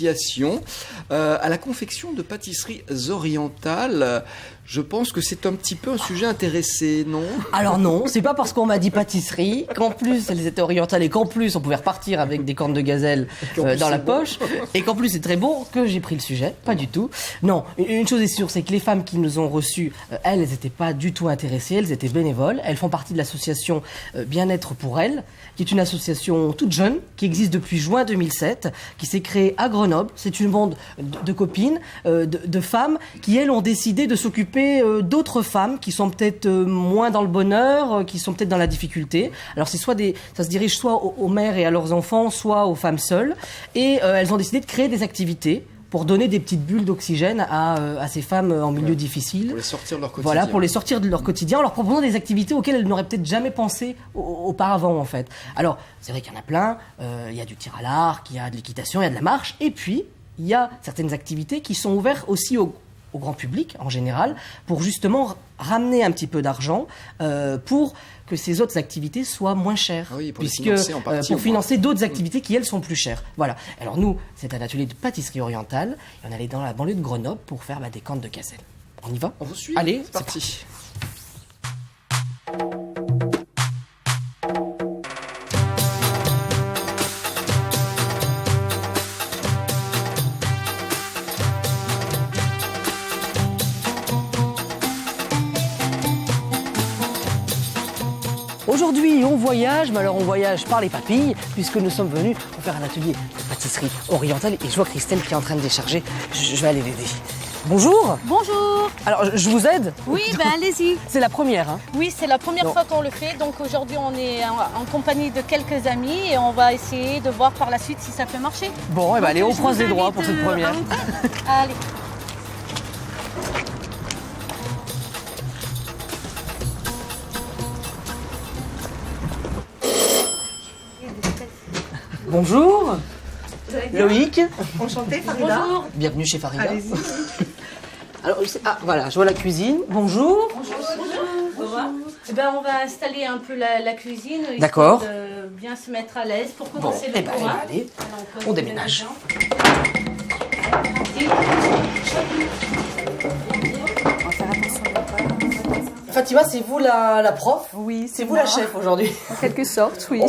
à la confection de pâtisseries orientales. Je pense que c'est un petit peu un sujet intéressé, non? Alors non, c'est pas parce qu'on m'a dit pâtisserie qu'en plus elles étaient orientales et qu'en plus on pouvait repartir avec des cornes de gazelle dans la poche et qu'en plus c'est très bon que j'ai pris le sujet. Pas du tout. Non, une chose est sûre, c'est que les femmes qui nous ont reçues, elles n'étaient pas du tout intéressées, elles étaient bénévoles. Elles font partie de l'association Bien-être pour elles, qui est une association toute jeune, qui existe depuis juin 2007, qui s'est créée à Grenoble. C'est une bande de copines, de femmes qui, elles, ont décidé de s'occuper d'autres femmes qui sont peut-être moins dans le bonheur, qui sont peut-être dans la difficulté. Alors c'est ça se dirige soit aux mères et à leurs enfants, soit aux femmes seules. Et elles ont décidé de créer des activités pour donner des petites bulles d'oxygène à ces femmes en milieu difficile. Pour les sortir de leur quotidien. Voilà, pour les sortir de leur quotidien, en leur proposant des activités auxquelles elles n'auraient peut-être jamais pensé auparavant, en fait. Alors, c'est vrai qu'il y en a plein. Il y a du tir à l'arc, il y a de l'équitation, il y a de la marche. Et puis, il y a certaines activités qui sont ouvertes aussi au grand public, en général, pour justement ramener un petit peu d'argent pour que ces autres activités soient moins chères, oui, pour financer d'autres activités qui, elles, sont plus chères. Voilà. Alors nous, c'est un atelier de pâtisserie orientale, et on allait dans la banlieue de Grenoble pour faire des cornes de gazelle. On y va? On vous suit? Allez, c'est parti. Aujourd'hui, on voyage, mais alors on voyage par les papilles, puisque nous sommes venus pour faire un atelier de pâtisserie orientale. Et je vois Christelle qui est en train de décharger. Je vais aller l'aider. Bonjour. Bonjour. Alors, je vous aide? Oui, ben allez-y. C'est la première, hein? Oui, c'est la première fois qu'on le fait. Donc aujourd'hui, on est en compagnie de quelques amis et on va essayer de voir par la suite si ça peut marcher. Bon, et ben allez, on croise les doigts pour cette première. Allez. Bonjour. Loïc. Enchantée, Farida. Bonjour. Bienvenue chez Farida. Allez-y. Alors, voilà, je vois la cuisine. Bonjour. Bonjour. Eh ben, on va installer un peu la cuisine. D'accord. De bien se mettre à l'aise pour Bon, commencer eh le ben, courant. allez, on déménage. Fatima, c'est vous la prof? Oui, C'est vous la chef aujourd'hui? En quelque sorte, oui.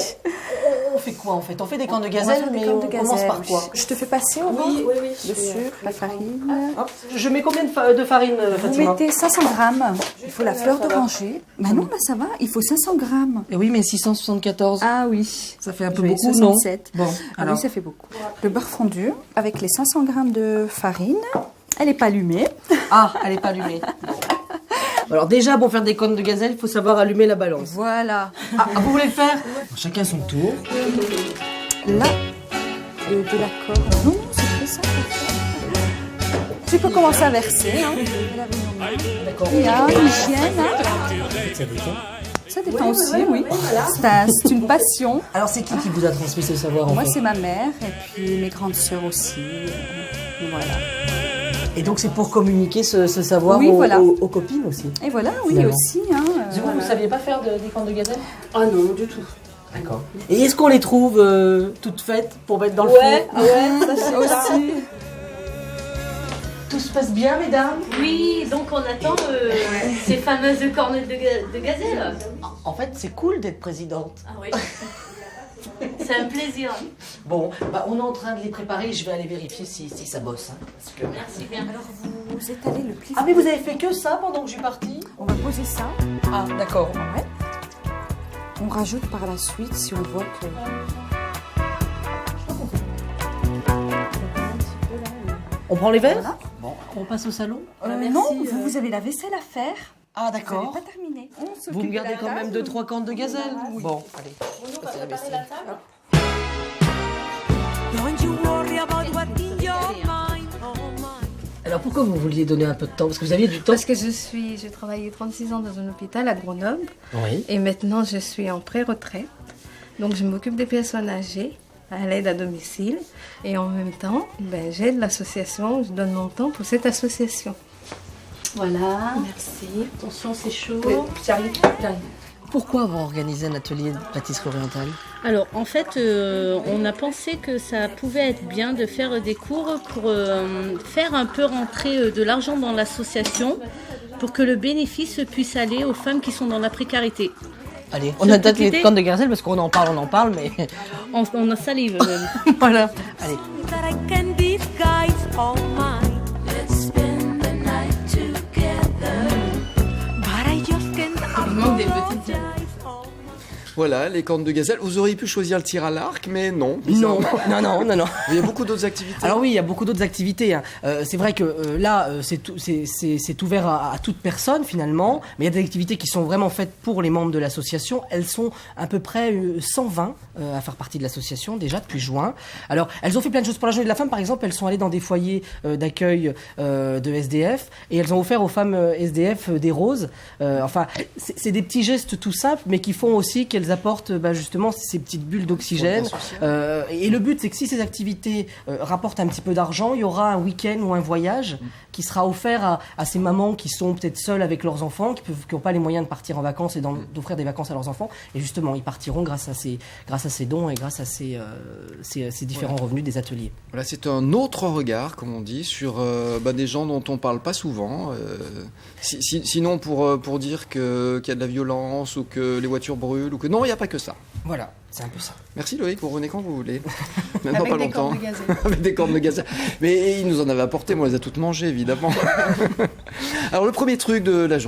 On fait quoi en fait? On fait des cornes de gazelle, mais on commence par quoi? Je te fais passer au Oui. le sucre, la farine. Hop. Je mets combien de farine, Vous Fatima? mettez 500 grammes. Il faut la fleur d'oranger. Bah non, là ça va. Il faut 500 grammes. Eh oui, mais 674. Ah oui. Ça fait un peu Oui, beaucoup, 67. non? Bon, Ah alors. oui, ça fait beaucoup. Le beurre fondu avec les 500 grammes de farine. Elle n'est pas allumée. Ah, elle n'est pas allumée. Alors déjà, pour faire des cornes de gazelle, il faut savoir allumer la balance. Voilà. Ah, vous voulez le faire? Chacun son tour. Là, de la corde. Non, c'est très simple. Tu peux commencer à verser. Hein. D'accord. Il y a l'hygiène. Hein. Ça dépend aussi, oui. C'est une passion. Alors c'est qui vous a transmis ce savoir en Moi, fait? c'est ma mère et puis mes grandes sœurs aussi. Voilà. Et donc c'est pour communiquer ce savoir Oui, voilà. aux copines aussi. Et voilà, oui, Finalement. aussi. Hein, Vous ne saviez pas faire des cornes de gazelle? Ah non, du tout. D'accord. Et est-ce qu'on les trouve toutes faites pour mettre dans le Ouais, four? ouais, ça c'est Aussi. Tout se passe bien, mesdames? Oui, donc on attend ces fameuses cornes de gazelle. En fait, c'est cool d'être présidente. Ah oui. C'est un plaisir. Bon, on est en train de les préparer. Je vais aller vérifier si ça bosse. Hein, parce que... Merci bien. Alors, vous étalez le pli. Ah, mais vous avez fait que ça pendant que je suis partie? On va poser ça. Ah, d'accord. Ouais. On rajoute par la suite si on voit que... On prend les verres? Voilà. Bon, on passe au salon? non, vous avez la vaisselle à faire. Ah, Vous n'avez d'accord. pas terminé. On s'occupe Vous me de gardez la quand même table. 2-3 cornes de gazelle? Oui. Bon, allez. On va préparer la table. Alors pourquoi vous vouliez donner un peu de temps? Parce que vous aviez du temps. Parce que j'ai travaillé 36 ans dans un hôpital à Grenoble Oui. et maintenant je suis en pré-retraite. Donc je m'occupe des personnes âgées à l'aide à domicile et en même temps j'aide l'association, je donne mon temps pour cette association. Voilà. Merci. Attention, c'est chaud. J'arrive. Pourquoi avoir organisé un atelier de pâtisserie orientale? Alors en fait, on a pensé que ça pouvait être bien de faire des cours pour faire un peu rentrer de l'argent dans l'association pour que le bénéfice puisse aller aux femmes qui sont dans la précarité. Allez, on a peut-être les cornes de gazelle parce qu'on en parle, mais... On a salive même. Voilà, allez. That I can disguise all mine. Let's spend the night together. But I just can't apologize. Voilà, les cornes de gazelle. Vous auriez pu choisir le tir à l'arc, mais non. Non. Il y a beaucoup d'autres activités. Alors oui, il y a beaucoup d'autres activités. Hein. C'est vrai que là, c'est ouvert à toute personne finalement, mais il y a des activités qui sont vraiment faites pour les membres de l'association. Elles sont à peu près 120 à faire partie de l'association déjà depuis juin. Alors, elles ont fait plein de choses pour la journée de la femme. Par exemple, elles sont allées dans des foyers d'accueil de SDF et elles ont offert aux femmes SDF des roses. Enfin, c'est des petits gestes tout simples, mais qui font aussi qu'elles apportent justement ces petites bulles d'oxygène. Et le but, c'est que si ces activités rapportent un petit peu d'argent, il y aura un week-end ou un voyage qui sera offert à ces mamans qui sont peut-être seules avec leurs enfants, qui n'ont pas les moyens de partir en vacances et d'offrir des vacances à leurs enfants. Et justement, ils partiront grâce à ces dons et grâce à ces différents revenus des ateliers. Voilà, c'est un autre regard, comme on dit, sur des gens dont on parle pas souvent. Sinon, pour dire qu'il y a de la violence ou que les voitures brûlent ou que non, il n'y a pas que ça. Voilà, c'est un peu ça. Merci Loïc, vous revenez quand vous voulez. Avec pas des longtemps. cornes de gazelle. Avec des cornes de gazelle. Mais il nous en avait apporté, moi, on les a toutes mangées, évidemment. Alors, le premier truc de la journée.